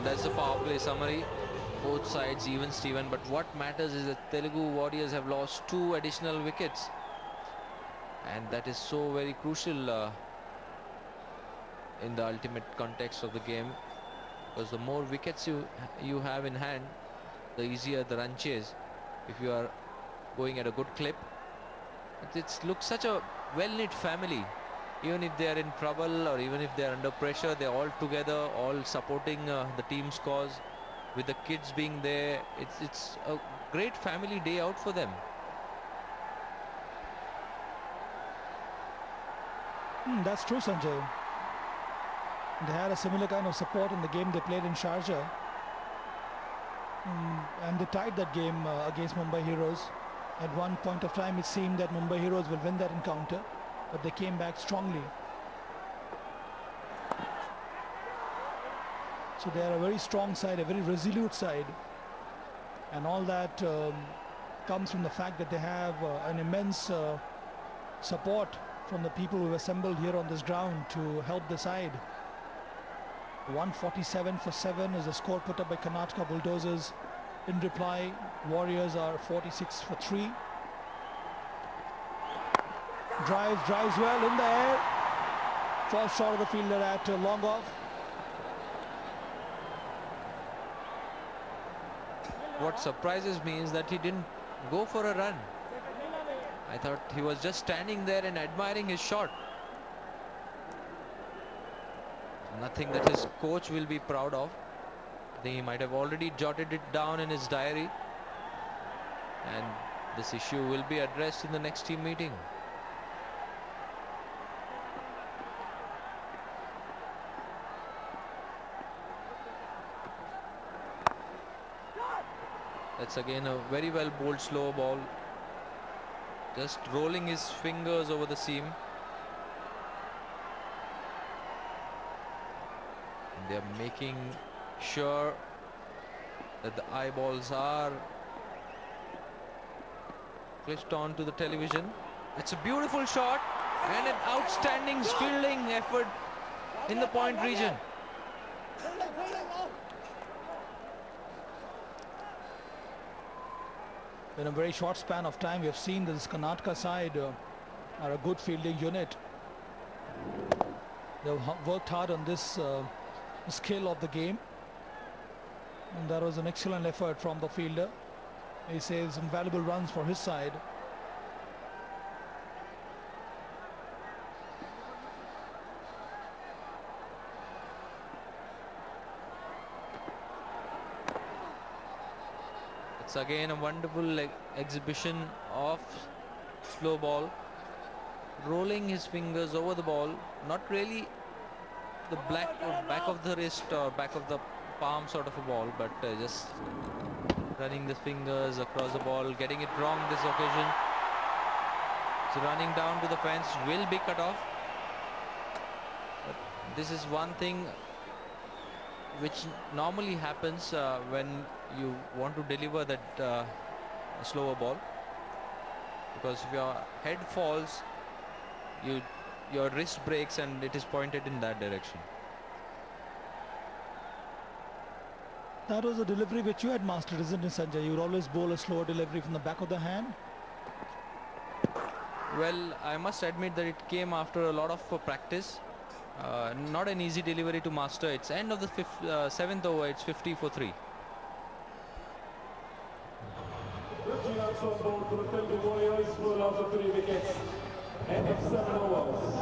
that's the power play summary. Both sides even Steven, but what matters is that Telugu Warriors have lost 2 additional wickets, and that is so very crucial in the ultimate context of the game, because the more wickets you have in hand, the easier the run chase. If you are going at a good clip, it looks such a well-knit family. Even if they are in trouble or even if they are under pressure, they're all together, all supporting the team's cause. With the kids being there, it's a great family day out for them. That's true, Sanjay. They had a similar kind of support in the game they played in Sharjah. And they tied that game against Mumbai Heroes. At one point of time, it seemed that Mumbai Heroes will win that encounter, but they came back strongly. So they are a very strong side, a very resolute side. And all that comes from the fact that they have an immense support from the people who have assembled here on this ground to help the side. 147 for 7 is the score put up by Karnataka Bulldozers. In reply, Warriors are 46 for 3. Drives well in the air. Falls short of the fielder at long off. What surprises me is that he didn't go for a run. I thought he was just standing there and admiring his shot. Nothing that his coach will be proud of. I think he might have already jotted it down in his diary. And this issue will be addressed in the next team meeting. That's again a very well bowled slow ball. Just rolling his fingers over the seam. And they are making sure that the eyeballs are flashed on to the television. It's a beautiful shot and an outstanding fielding effort in the point region. In a very short span of time, we have seen that this Karnataka side are a good fielding unit. They've worked hard on this skill of the game. And that was an excellent effort from the fielder. He saves some valuable runs for his side. It's again a wonderful exhibition of slow ball. Rolling his fingers over the ball. Not really the back of the wrist or back of the palm sort of a ball, but just running the fingers across the ball, getting it wrong this occasion. So running down to the fence will be cut off. But this is one thing which normally happens when you want to deliver that slower ball, because if your head falls, your wrist breaks and it is pointed in that direction. That was a delivery which you had mastered, isn't it, Sanjay? You would always bowl a slower delivery from the back of the hand. Well, I must admit that it came after a lot of practice. Not an easy delivery to master. It's end of the 7th over. It's 50 for 3. 50 runs on board for the Telugu Warriors, full of 3 wickets. End of 7 overs.